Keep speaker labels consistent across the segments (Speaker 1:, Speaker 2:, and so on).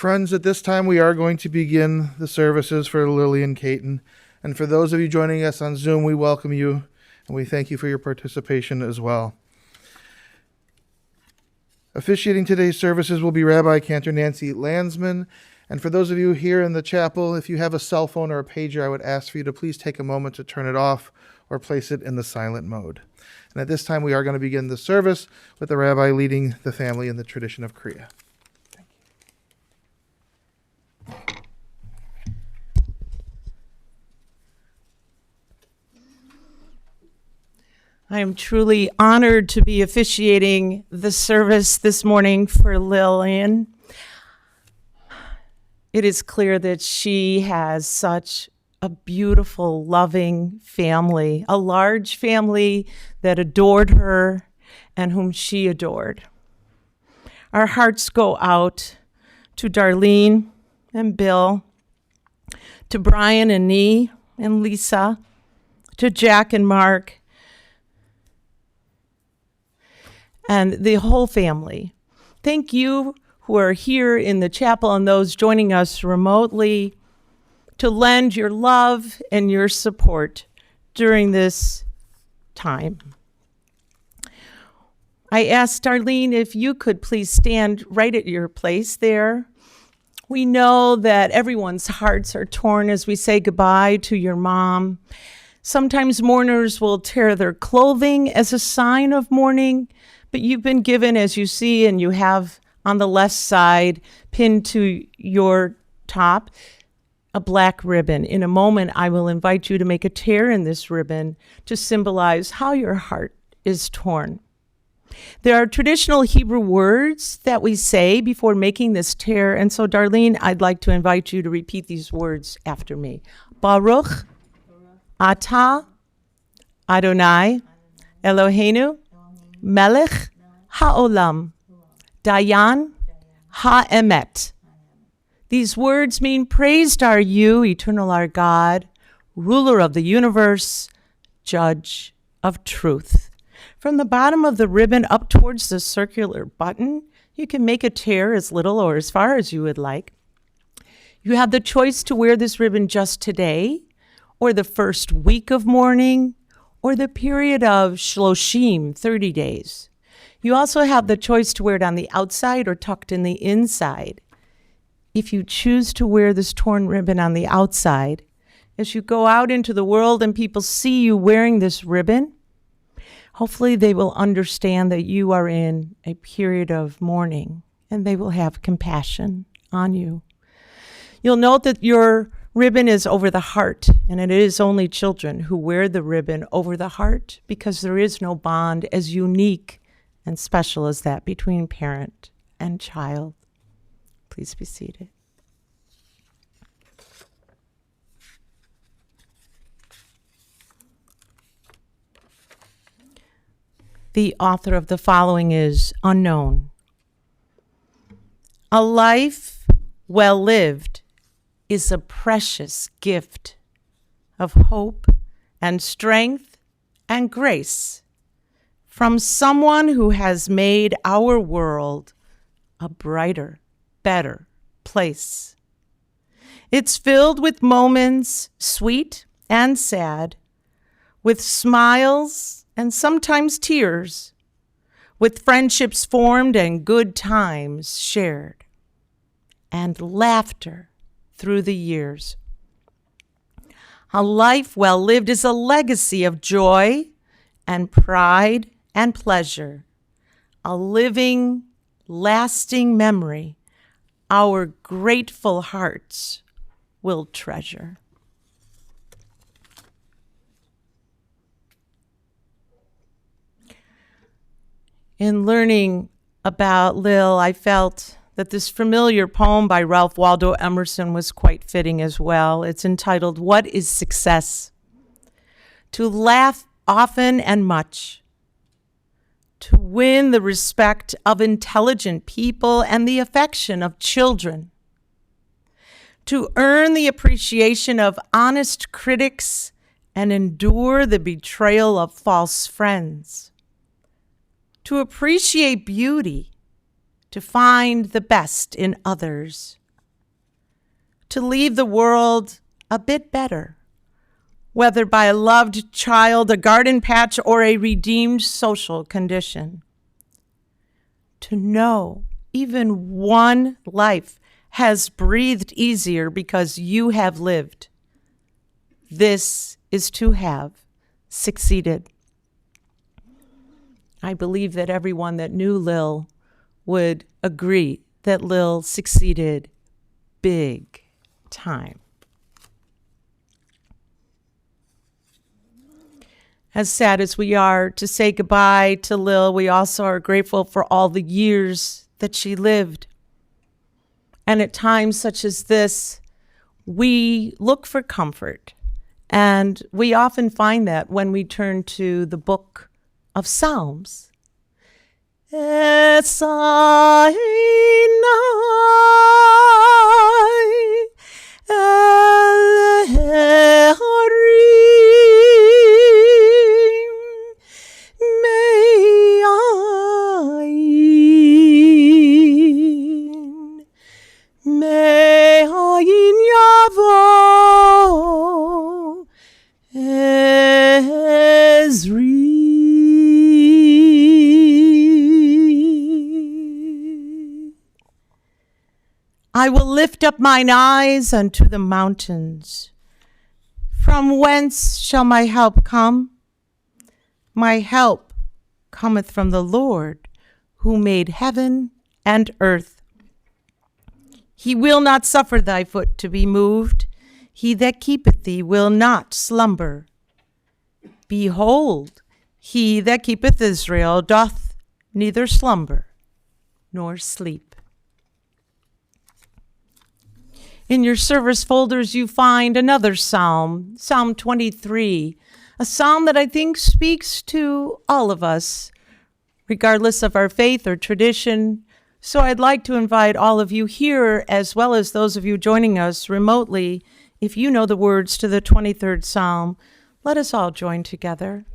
Speaker 1: Friends, at this time we are going to begin the services for Lillian Kayton. And for those of you joining us on Zoom, we welcome you and we thank you for your participation as well. Officiating today's services will be Rabbi Cantor Nancy Landsman. And for those of you here in the chapel, if you have a cell phone or a pager, I would ask for you to please take a moment to turn it off or place it in the silent mode. And at this time, we are going to begin the service with the rabbi leading the family in the tradition of Kriya.
Speaker 2: I am truly honored to be officiating the service this morning for Lillian. It is clear that she has such a beautiful, loving family, a large family that adored her and whom she adored. Our hearts go out to Darlene and Bill, to Brian and Nee and Lisa, to Jack and Mark, and the whole family. Thank you who are here in the chapel and those joining us remotely to lend your love and your support during this time. I asked Darlene if you could please stand right at your place there. We know that everyone's hearts are torn as we say goodbye to your mom. Sometimes mourners will tear their clothing as a sign of mourning, but you've been given, as you see, and you have on the left side, pinned to your top, a black ribbon. In a moment, I will invite you to make a tear in this ribbon to symbolize how your heart is torn. There are traditional Hebrew words that we say before making this tear, and so, Darlene, I'd like to invite you to repeat these words after me. Baruch Atah Adonai Eloheinu Melech Ha'olam, Dayan Ha'emet. These words mean, praised are you, eternal our God, ruler of the universe, judge of truth. From the bottom of the ribbon up towards the circular button, you can make a tear as little or as far as you would like. You have the choice to wear this ribbon just today, or the first week of mourning, or the period of Shloshim, 30 days. You also have the choice to wear it on the outside or tucked in the inside. If you choose to wear this torn ribbon on the outside, as you go out into the world and people see you wearing this ribbon, hopefully they will understand that you are in a period of mourning and they will have compassion on you. You'll note that your ribbon is over the heart, and it is only children who wear the ribbon over the heart because there is no bond as unique and special as that between parent and child. Please be seated. The author of the following is unknown. A life well lived is a precious gift of hope and strength and grace from someone who has made our world a brighter, better place. It's filled with moments, sweet and sad, with smiles and sometimes tears, with friendships formed and good times shared, and laughter through the years. A life well lived is a legacy of joy and pride and pleasure, a living, lasting memory our grateful hearts will treasure. In learning about Lil, I felt that this familiar poem by Ralph Waldo Emerson was quite fitting as well. It's entitled, What is Success? To laugh often and much, to win the respect of intelligent people and the affection of children, to earn the appreciation of honest critics and endure the betrayal of false friends, to appreciate beauty, to find the best in others, to leave the world a bit better, whether by a loved child, a garden patch, or a redeemed social condition. To know even one life has breathed easier because you have lived. This is to have succeeded. I believe that everyone that knew Lil would agree that Lil succeeded big time. As sad as we are to say goodbye to Lil, we also are grateful for all the years that she lived. And at times such as this, we look for comfort. And we often find that when we turn to the book of Psalms. I will lift up mine eyes unto the mountains. From whence shall my help come? My help cometh from the Lord, who made heaven and earth. He will not suffer thy foot to be moved. He that keepeth thee will not slumber. Behold, he that keepeth Israel doth neither slumber nor sleep. In your service folders, you find another psalm, Psalm 23, a psalm that I think speaks to all of us, regardless of our faith or tradition. So I'd like to invite all of you here, as well as those of you joining us remotely, if you know the words to the 23rd Psalm, let us all join together.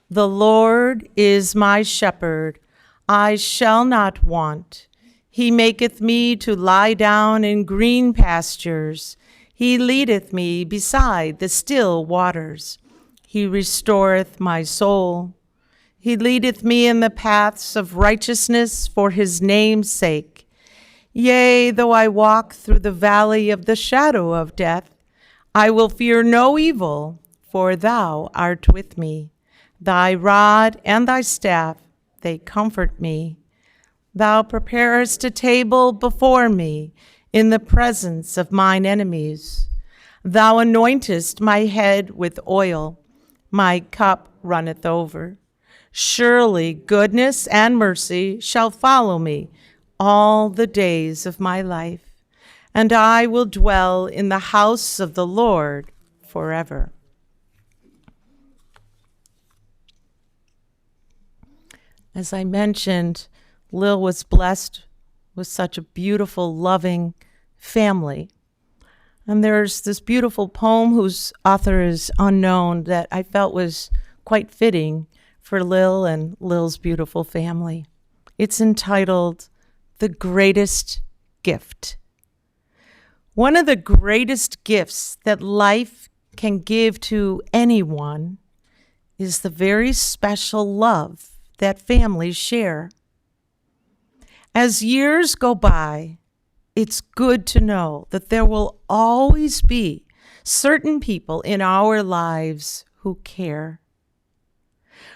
Speaker 2: The Lord is my shepherd, I shall not want. He maketh me to lie down in green pastures. He leadeth me beside the still waters. He restoreth my soul. He leadeth me in the paths of righteousness for his name's sake. Yea, though I walk through the valley of the shadow of death, I will fear no evil, for thou art with me. Thy rod and thy staff, they comfort me. Thou preparest a table before me in the presence of mine enemies. Thou anointest my head with oil. My cup runneth over. Surely goodness and mercy shall follow me all the days of my life, and I will dwell in the house of the Lord forever. As I mentioned, Lil was blessed with such a beautiful, loving family. And there's this beautiful poem whose author is unknown that I felt was quite fitting for Lil and Lil's beautiful family. It's entitled, The Greatest Gift. One of the greatest gifts that life can give to anyone is the very special love that families share. As years go by, it's good to know that there will always be certain people in our lives who care.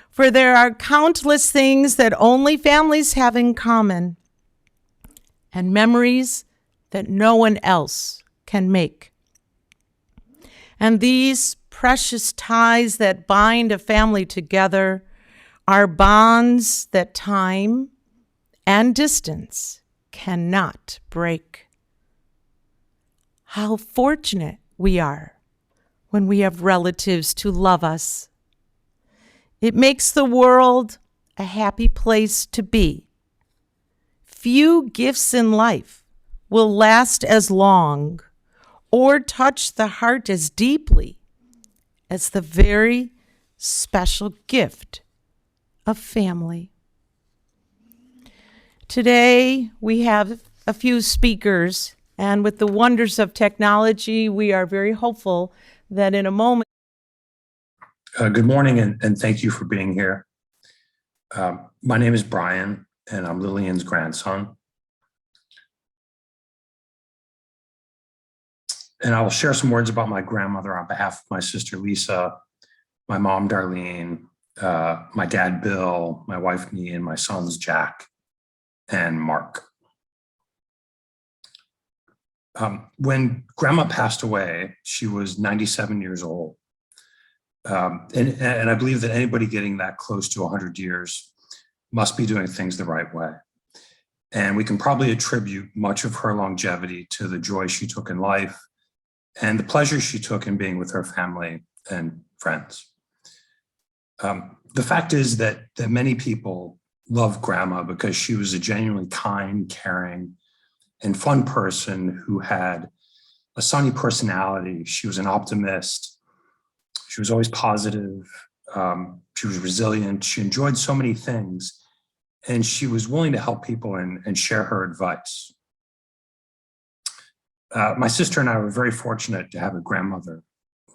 Speaker 2: For there are countless things that only families have in common, and memories that no one else can make. And these precious ties that bind a family together are bonds that time and distance cannot break. How fortunate we are when we have relatives to love us. It makes the world a happy place to be. Few gifts in life will last as long or touch the heart as deeply as the very special gift of family. Today, we have a few speakers, And with the wonders of technology, we are very hopeful that in a moment.
Speaker 3: Good morning, and thank you for being here. My name is Brian, and I'm Lillian's grandson. And I will share some words about my grandmother on behalf of my sister Lisa, my mom Darlene, my dad Bill, my wife Nee, and my sons Jack and Mark. When Grandma passed away, she was 97 years old. And I believe that anybody getting that close to 100 years must be doing things the right way. And we can probably attribute much of her longevity to the joy she took in life and the pleasure she took in being with her family and friends. The fact is that many people love Grandma because she was a genuinely kind, caring, and fun person who had a sunny personality. She was an optimist. She was always positive. She was resilient. She enjoyed so many things, and she was willing to help people and share her advice. My sister and I were very fortunate to have a grandmother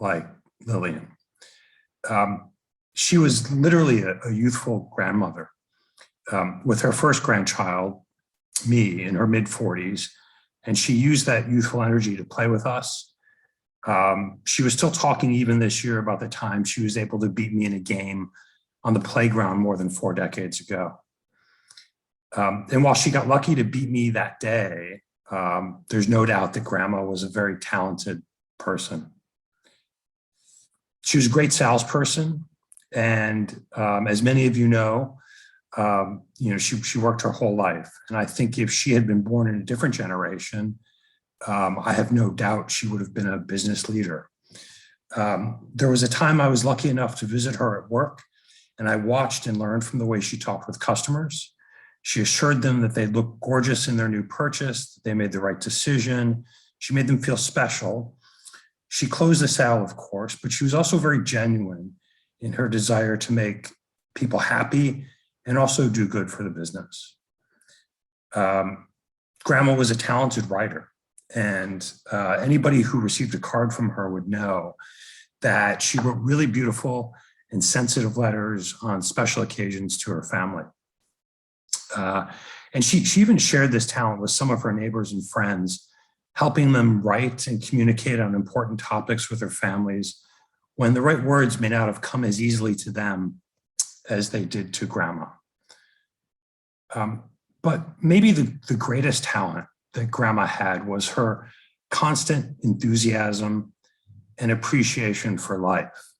Speaker 3: like Lillian. She was literally a youthful grandmother. With her first grandchild, me, in her mid-40s, and she used that youthful energy to play with us. She was still talking even this year about the time she was able to beat me in a game on the playground more than 4 decades ago. And while she got lucky to beat me that day, there's no doubt that Grandma was a very talented person. She was a great salesperson, and as many of you know, she worked her whole life. And I think if she had been born in a different generation, I have no doubt she would have been a business leader. There was a time I was lucky enough to visit her at work, and I watched and learned from the way she talked with customers. She assured them that they looked gorgeous in their new purchase, that they made the right decision. She made them feel special. She closed the sale, of course, but she was also very genuine in her desire to make people happy and also do good for the business. Grandma was a talented writer, and anybody who received a card from her would know that she wrote really beautiful and sensitive letters on special occasions to her family. And she even shared this talent with some of her neighbors and friends, helping them write and communicate on important topics with their families when the right words may not have come as easily to them as they did to Grandma. But maybe the greatest talent that Grandma had was her constant enthusiasm and appreciation for life.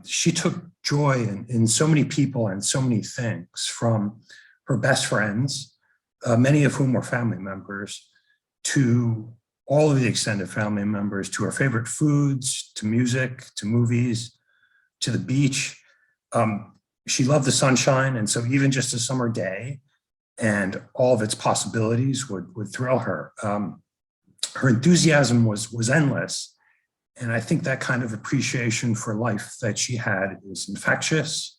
Speaker 3: She took joy in so many people and so many things, from her best friends, many of whom were family members, to all of the extended family members, to her favorite foods, to music, to movies, to the beach. She loved the sunshine, and so even just a summer day and all of its possibilities would thrill her. Her enthusiasm was endless, and I think that kind of appreciation for life that she had is infectious.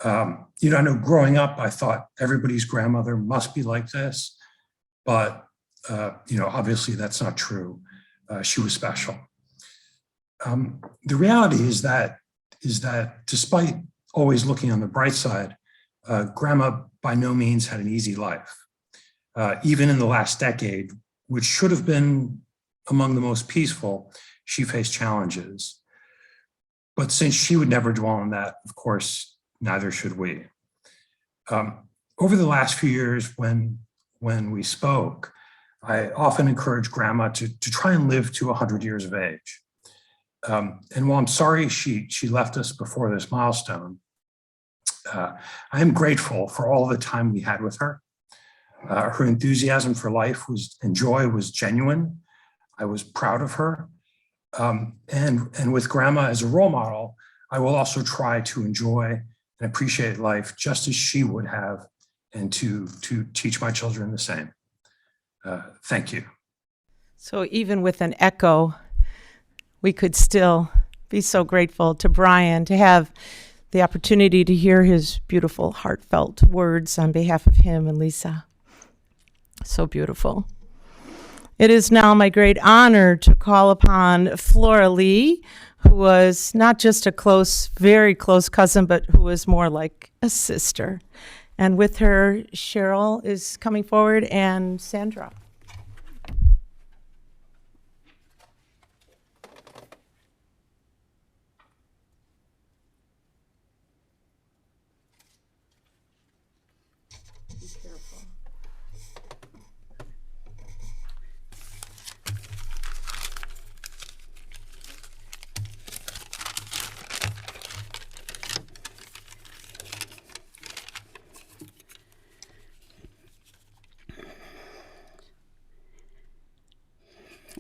Speaker 3: I know growing up, I thought everybody's grandmother must be like this, but obviously that's not true. She was special. The reality is that despite always looking on the bright side, Grandma by no means had an easy life. Even in the last decade, which should have been among the most peaceful, she faced challenges. But since she would never dwell on that, of course, neither should we. Over the last few years, when we spoke, I often encourage Grandma to try and live to 100 years of age. And while I'm sorry she left us before this milestone, I am grateful for all the time we had with her. Her enthusiasm for life and joy was genuine. I was proud of her. And with Grandma as a role model, I will also try to enjoy and appreciate life just as she would have, and to teach my children the same. Thank you.
Speaker 2: So even with an echo, we could still be so grateful to Brian to have the opportunity to hear his beautiful, heartfelt words on behalf of him and Lisa. So beautiful. It is now my great honor to call upon Flora Lee, who was not just a close, very close cousin, but who was more like a sister. And with her, Cheryl is coming forward and Sandra.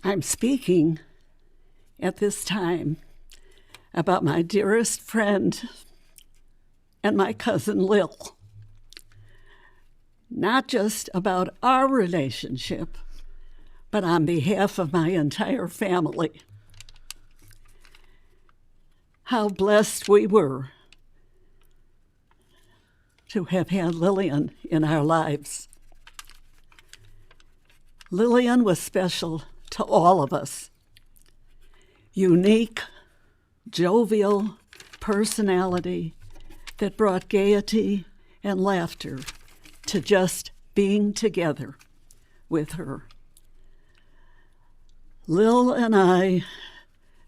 Speaker 4: I'm speaking at this time about my dearest friend and my cousin Lil. Not just about our relationship, but on behalf of my entire family. How blessed we were to have had Lillian in our lives. Lillian was special to all of us. Unique, jovial personality that brought gaiety and laughter to just being together with her. Lil and I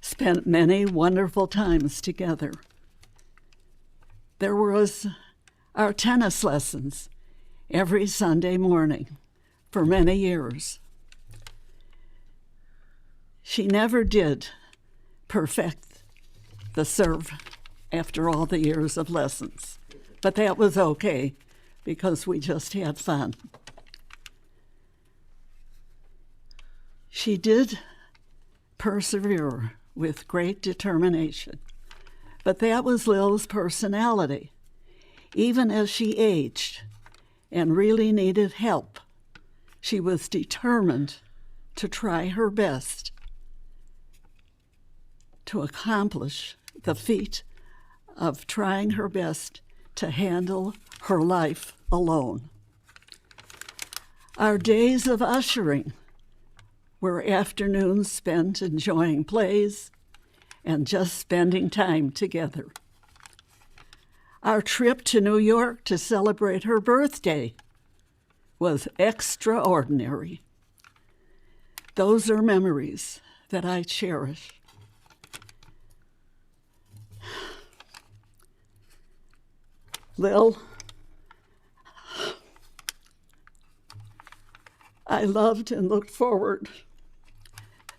Speaker 4: spent many wonderful times together. There was our tennis lessons every Sunday morning for many years. She never did perfect the serve after all the years of lessons, but that was okay because we just had fun. She did persevere with great determination, but that was Lil's personality. Even as she aged and really needed help, she was determined to try her best to accomplish the feat of trying her best to handle her life alone. Our days of ushering were afternoons spent enjoying plays and just spending time together. Our trip to New York to celebrate her birthday was extraordinary. Those are memories that I cherish. Lil, I loved and looked forward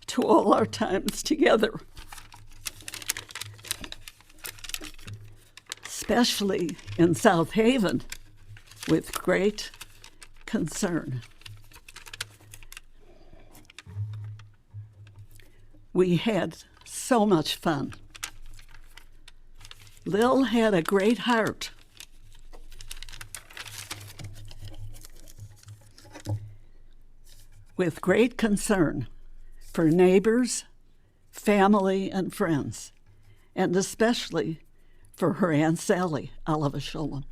Speaker 4: to all our times together, especially in South Haven, with great concern. We had so much fun. Lil had a great heart. With great concern for neighbors, family, and friends, and especially for her Aunt Sally, Shalom.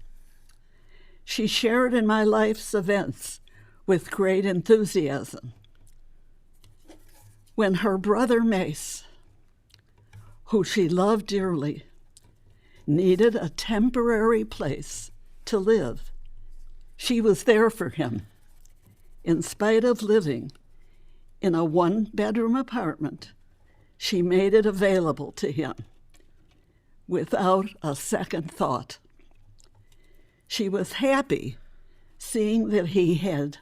Speaker 4: She shared in my life's events with great enthusiasm. When her brother Mace, who she loved dearly, needed a temporary place to live, she was there for him. In spite of living in a one-bedroom apartment, she made it available to him without a second thought. She was happy seeing that he had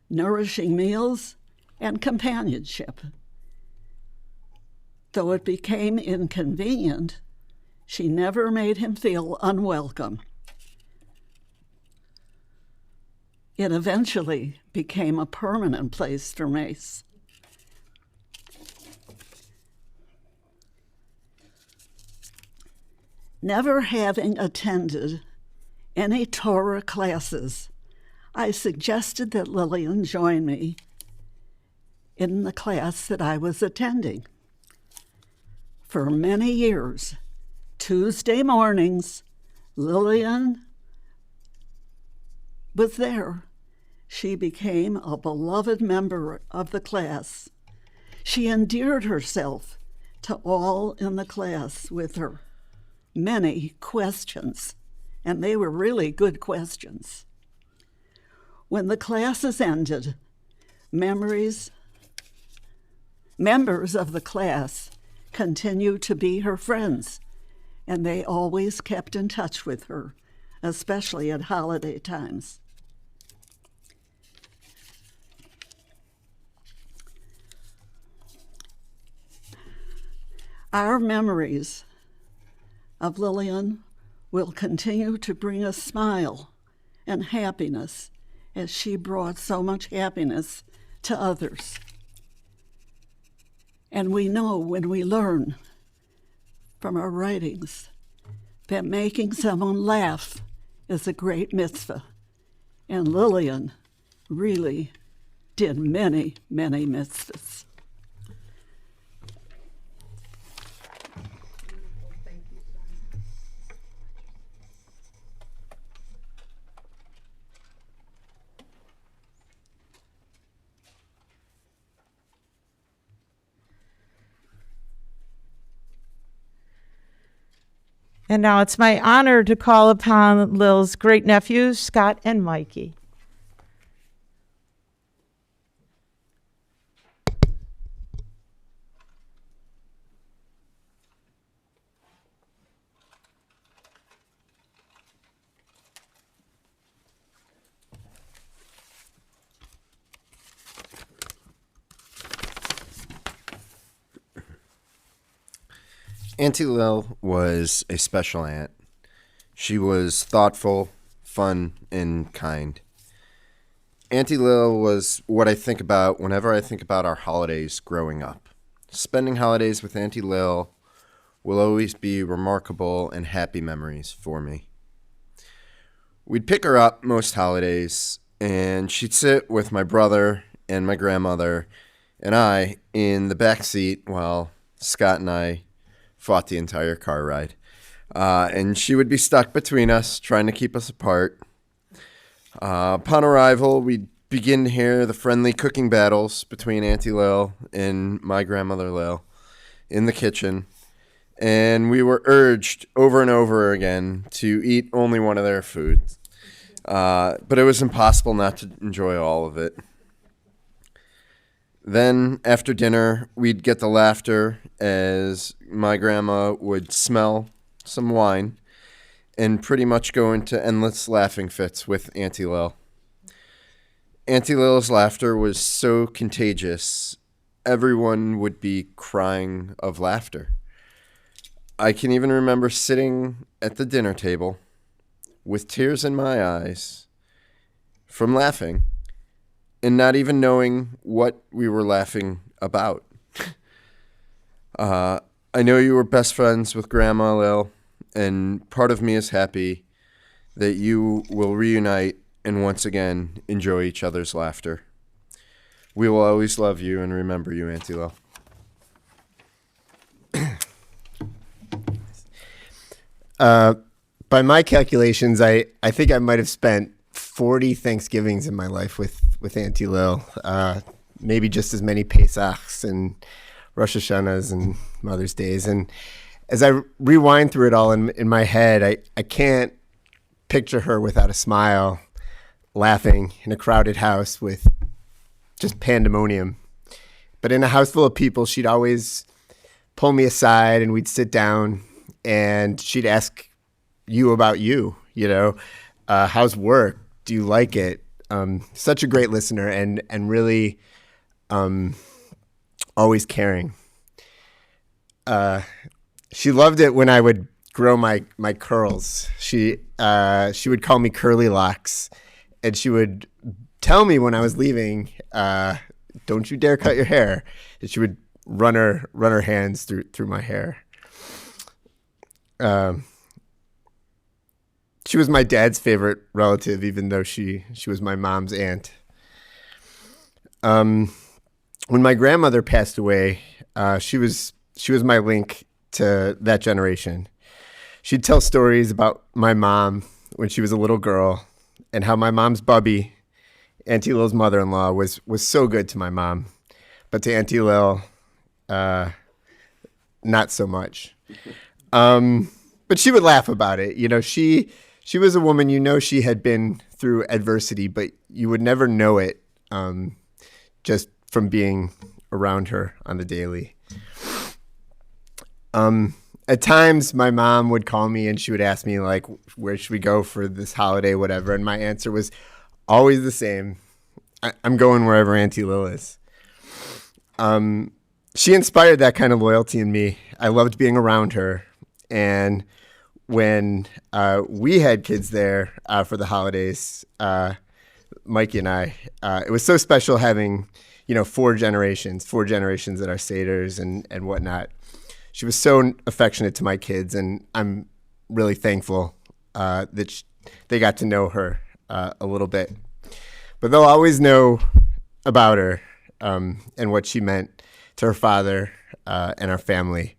Speaker 4: nourishing meals and companionship. Though it became inconvenient, she never made him feel unwelcome. It eventually became a permanent place for Mace. Never having attended any Torah classes, I suggested that Lillian join me in the class that I was attending. For many years, Tuesday mornings, Lillian was there she became a beloved member of the class. She endeared herself to all in the class with her many questions, and they were really good questions. When the classes ended, members of the class continued to be her friends, and they always kept in touch with her, especially at holiday times. Our memories of Lillian will continue to bring a smile and happiness as she brought so much happiness to others. And we know when we learn from our writings that making someone laugh is a great mitzvah. And Lillian really did many, many mitzvahs.
Speaker 2: And now it's my honor to call upon Lil's great nephews, Scott and Mikey.
Speaker 5: Auntie Lil was a special aunt. She was thoughtful, fun, and kind. Auntie Lil was what I think about whenever I think about our holidays growing up. Spending holidays with Auntie Lil will always be remarkable and happy memories for me. We'd pick her up most holidays, and she'd sit with my brother and my grandmother and I in the back seat while Scott and I fought the entire car ride. And she would be stuck between us, trying to keep us apart. Upon arrival, we'd begin to hear the friendly cooking battles between Auntie Lil and my grandmother Lil in the kitchen. And we were urged over and over again to eat only one of their foods. But it was impossible not to enjoy all of it. Then, after dinner, we'd get the laughter as my grandma would smell some wine and pretty much go into endless laughing fits with Auntie Lil. Auntie Lil's laughter was so contagious, everyone would be crying of laughter. I can even remember sitting at the dinner table with tears in my eyes from laughing, and not even knowing what we were laughing about. I know you were best friends with Grandma Lil, and part of me is happy that you will reunite and once again enjoy each other's laughter. We will always love you and remember you, Auntie Lil.
Speaker 6: By my calculations, I think I might have spent 40 Thanksgivings in my life with Auntie Lil, maybe just as many Pesachs and Rosh Hashanahs and Mother's Days. And as I rewind through it all in my head, I can't picture her without a smile, laughing in a crowded house with just pandemonium. But in a house full of people, she'd always pull me aside and we'd sit down and she'd ask you about you, how's work? Do you like it? Such a great listener and really always caring. She loved it when I would grow my curls. She would call me Curly Locks, and she would tell me when I was leaving, "Don't you dare cut your hair." And she would run her hands through my hair. She was my dad's favorite relative, even though she was my mom's aunt. When my grandmother passed away, she was my link to that generation. She'd tell stories about my mom when she was a little girl and how my mom's bubby Auntie Lil's mother-in-law was so good to my mom, but to Auntie Lil, not so much. But she would laugh about it. You know, she was a woman, you know, she had been through adversity, but you would never know it just from being around her on the daily. At times, my mom would call me and she would ask me, like, where should we go for this holiday, whatever. And my answer was always the same. I'm going wherever Auntie Lil is. She inspired that kind of loyalty in me. I loved being around her. And when we had kids there for the holidays, Mikey and I, it was so special having, you know, four generations at our seders and whatnot. She was so affectionate to my kids, and I'm really thankful that they got to know her a little bit. But they'll always know about her and what she meant to her father and our family.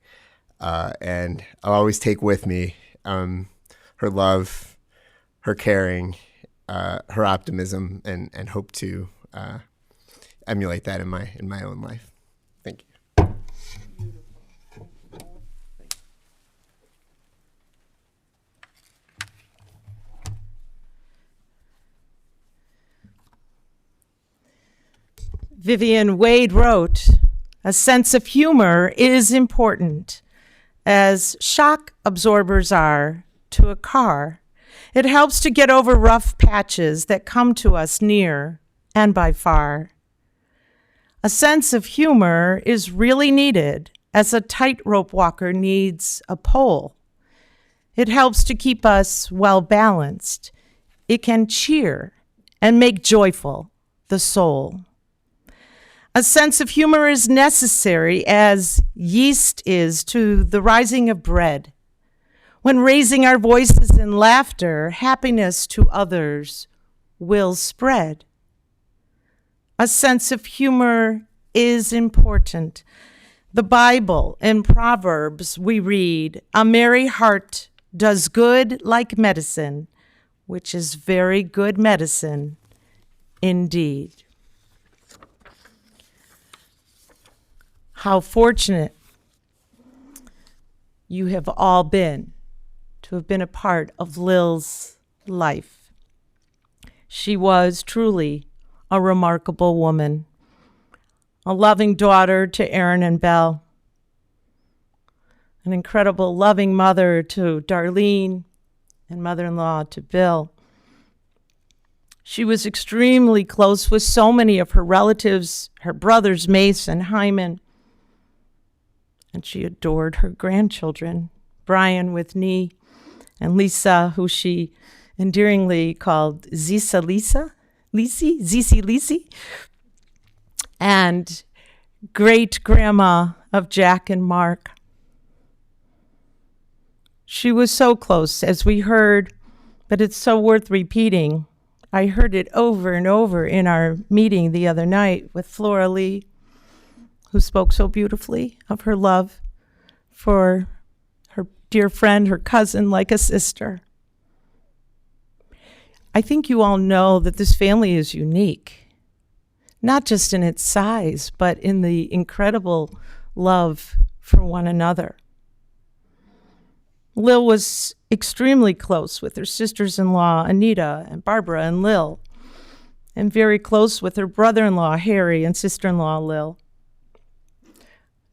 Speaker 6: And I'll always take with me her love, her caring, her optimism, and hope to emulate that in my own life. Thank you.
Speaker 2: Vivian Wade wrote, "A sense of humor is important, as shock absorbers are to a car. It helps to get over rough patches that come to us near and by far. A sense of humor is really needed, as a tightrope walker needs a pole. It helps to keep us well balanced. It can cheer and make joyful the soul. A sense of humor is necessary as yeast is to the rising of bread. When raising our voices in laughter, happiness to others will spread. A sense of humor is important. The Bible in Proverbs we read, "A merry heart does good like medicine," which is very good medicine indeed. How fortunate you have all been to have been a part of Lil's life. She was truly a remarkable woman, a loving daughter to Aaron and Belle, an incredible loving mother to Darlene, and mother-in-law to Bill. She was extremely close with so many of her relatives, her brothers Mace and Hyman, and she adored her grandchildren, Brian with Nee, and Lisa, who she endearingly called Zisa Lisi, and great-grandma of Jack and Mark. She was so close, as we heard, but it's so worth repeating. I heard it over and over in our meeting the other night with Flora Lee, who spoke so beautifully of her love for her dear friend, her cousin, like a sister. I think you all know that this family is unique, not just in its size, but in the incredible love for one another. Lil was extremely close with her sisters-in-law, Anita and Barbara and Lil, and very close with her brother-in-law, Harry, and sister-in-law, Lil.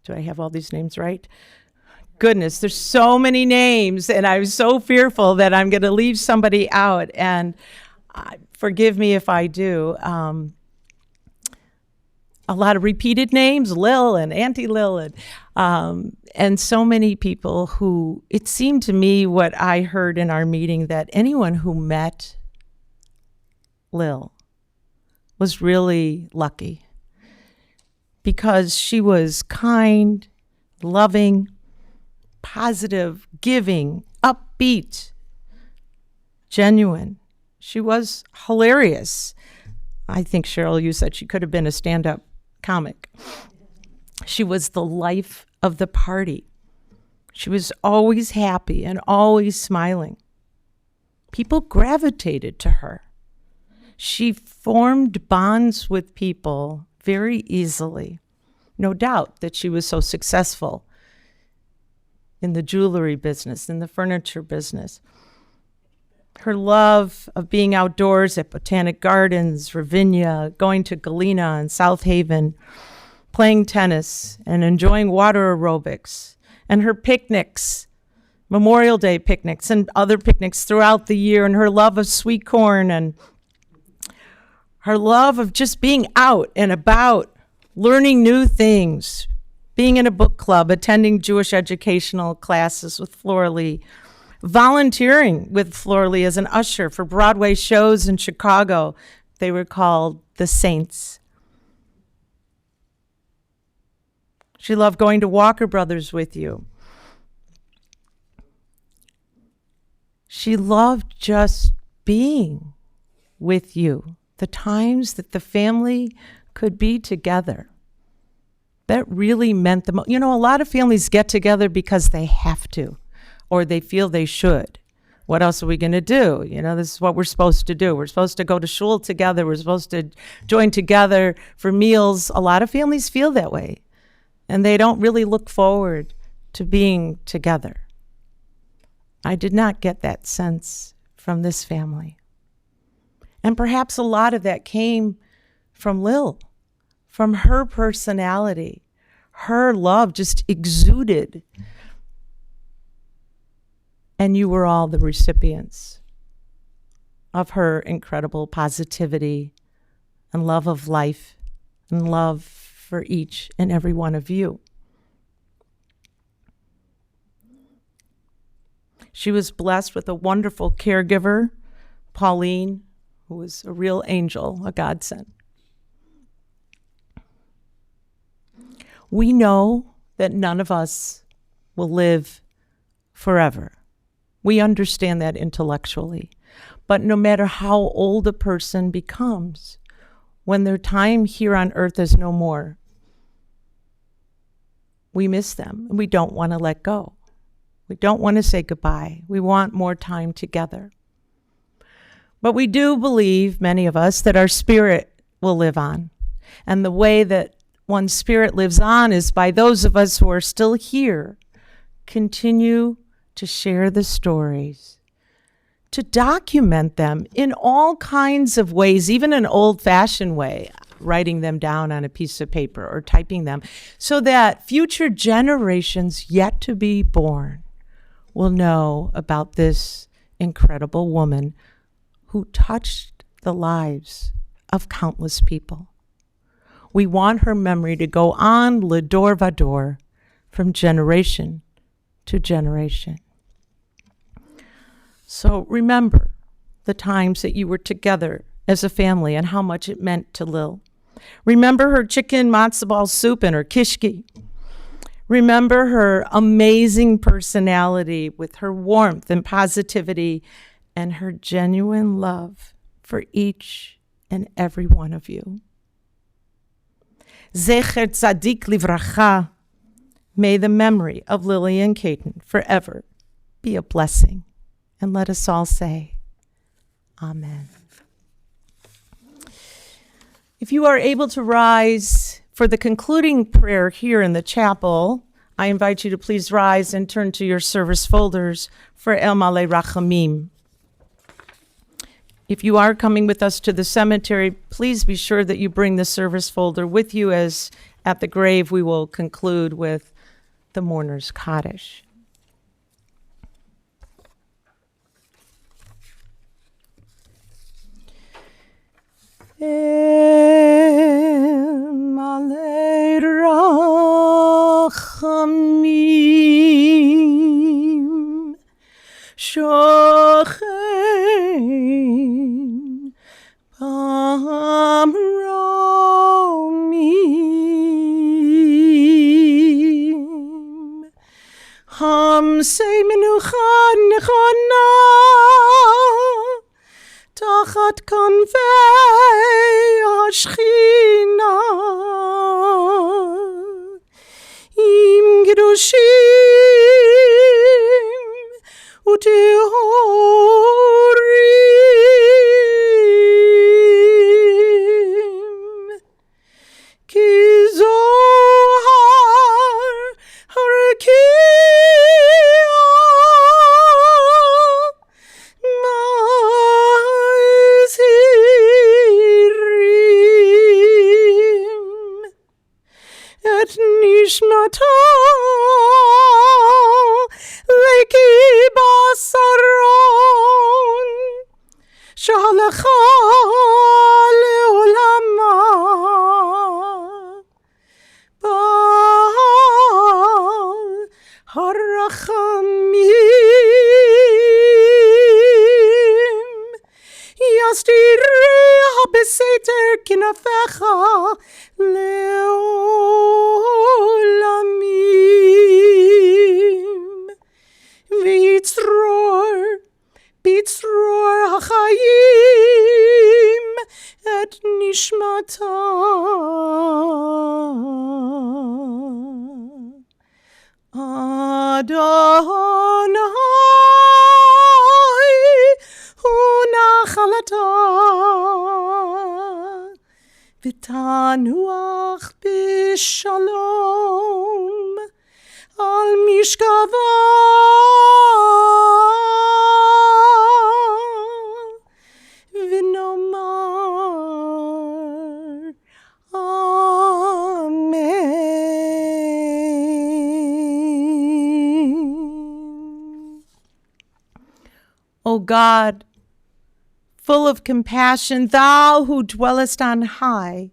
Speaker 2: Do I have all these names right? Goodness, there's so many names, and I'm so fearful that I'm going to leave somebody out, and forgive me if I do. A lot of repeated names, Lil and Auntie Lil, and so many people who, it seemed to me what I heard in our meeting, that anyone who met Lil was really lucky, because she was kind, loving, positive, giving, upbeat, genuine. She was hilarious. I think, Cheryl, you said she could have been a stand-up comic. She was the life of the party. She was always happy and always smiling. People gravitated to her. She formed bonds with people very easily. No doubt that she was so successful in the jewelry business, in the furniture business. Her love of being outdoors at Botanic Gardens, Ravinia, going to Galena and South Haven, playing tennis and enjoying water aerobics, and her picnics, Memorial Day picnics and other picnics throughout the year, and her love of sweet corn and her love of just being out and about, learning new things, being in a book club, attending Jewish educational classes with Flora Lee, volunteering with Flora Lee as an usher for Broadway shows in Chicago. They were called The Saints. She loved going to Walker Brothers with you. She loved just being with you, the times that the family could be together. That really meant the most. You know, a lot of families get together because they have to, or they feel they should. What else are we going to do? You know, this is what we're supposed to do. We're supposed to go to shul together. We're supposed to join together for meals. A lot of families feel that way, and they don't really look forward to being together. I did not get that sense from this family. And perhaps a lot of that came from Lil, from her personality. Her love just exuded. And you were all the recipients of her incredible positivity and love of life and love for each and every one of you. She was blessed with a wonderful caregiver, Pauline, who was a real angel, a godsend. We know that none of us will live forever. We understand that intellectually. But no matter how old a person becomes, when their time here on earth is no more, we miss them and we don't want to let go. We don't want to say goodbye. We want more time together. But we do believe, many of us, that our spirit will live on. And the way that one's spirit lives on is by those of us who are still here continue to share the stories, to document them in all kinds of ways, even an old-fashioned way, writing them down on a piece of paper or typing them, so that future generations yet to be born will know about this incredible woman who touched the lives of countless people. We want her memory to go on l'dor vador, from generation to generation. So remember the times that you were together as a family and how much it meant to Lil. Remember her chicken matzo ball soup and her kishki. Remember her amazing personality with her warmth and positivity and her genuine love for each and every one of you. Zecher Tzadik Livracha. May the memory of Lillian Kayton forever be a blessing. And let us all say, Amen. If you are able to rise for the concluding prayer here in the chapel, I invite you to please rise and turn to your service folders for El Malei Rachamim. If you are coming with us to the cemetery, please be sure that you bring the service folder with you, as at the grave we will conclude with the mourner's Kaddish. El Malei Rachamim Shochein Bamromim Hamsei Menucha Nechona Tachat Kanvei Hashchina Im Kedushim Utehorim בסתר כנפיך לעולמים. בצרור החיים את נשמתה. אדוני הוא נחלתה, ותנוח בשלום על משכבה. ונאמר Amen. O God, full of compassion, thou who dwellest on high,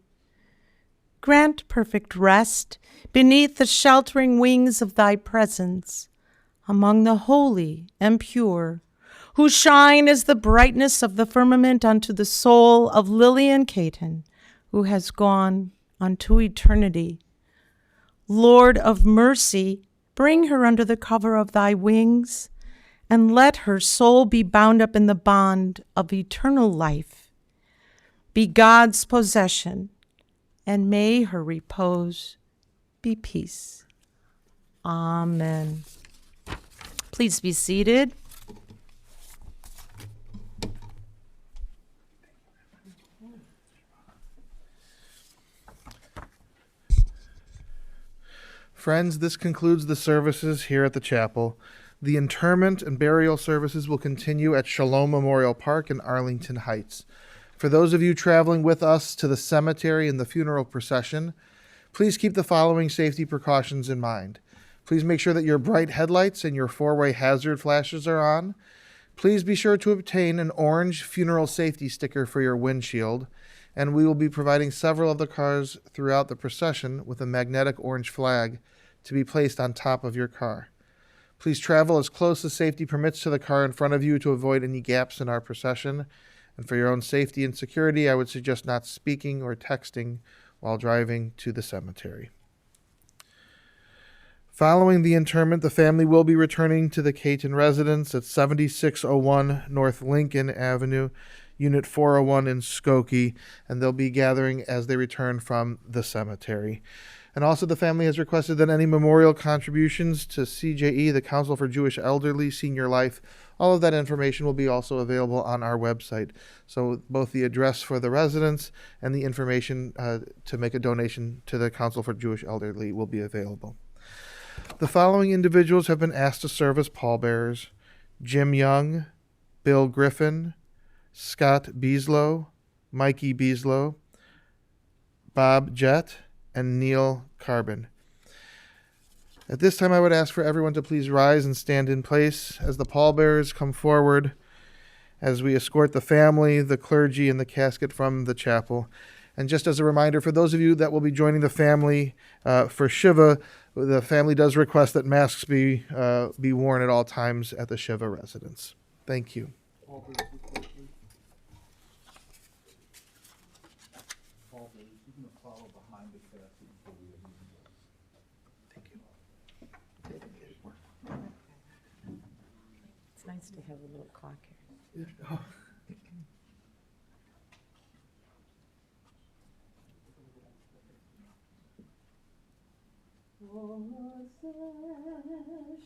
Speaker 2: grant perfect rest beneath the sheltering wings of thy presence among the holy and pure, who shine as the brightness of the firmament unto the soul of Lillian Kayton, who has gone unto eternity. Lord of mercy, bring her under the cover of thy wings, and let her soul be bound up in the bond of eternal life. Be God's possession, and may her repose be peace. Amen. Please be seated.
Speaker 1: Friends, this concludes the services here at the chapel. The interment and burial services will continue at Shalom Memorial Park in Arlington Heights. For those of you traveling with us to the cemetery and the funeral procession, please keep the following safety precautions in mind. Please make sure that your bright headlights and your four-way hazard flashes are on. Please be sure to obtain an orange funeral safety sticker for your windshield, and we will be providing several of the cars throughout the procession with a magnetic orange flag to be placed on top of your car. Please travel as close as safety permits to the car in front of you to avoid any gaps in our procession. And for your own safety and security, I would suggest not speaking or texting while driving to the cemetery. Following the interment, the family will be returning to the Kayton residence at 7601 North Lincoln Avenue, Unit 401 in Skokie, and they'll be gathering as they return from the cemetery. And also the family has requested that any memorial contributions to CJE, the Council for Jewish Elderly Senior Life, all of that information will be also available on our website. So both the address for the residents and the information to make a donation to the Council for Jewish Elderly will be available. The following individuals have been asked to serve as pallbearers: Jim Young, Bill Griffin, Scott Beaslow, Mikey Beaslow, Bob Jett, and Neil Carbon. At this time, I would ask for everyone to please rise and stand in place as the pallbearers come forward as we escort the family, the clergy, and the casket from the chapel. And just as a reminder, for those of you that will be joining the family for Shiva, the family does request that masks be worn at all times at the Shiva residence. Thank you.
Speaker 2: It's nice to have a little clock here.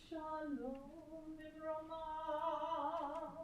Speaker 2: Shalom in Ramah.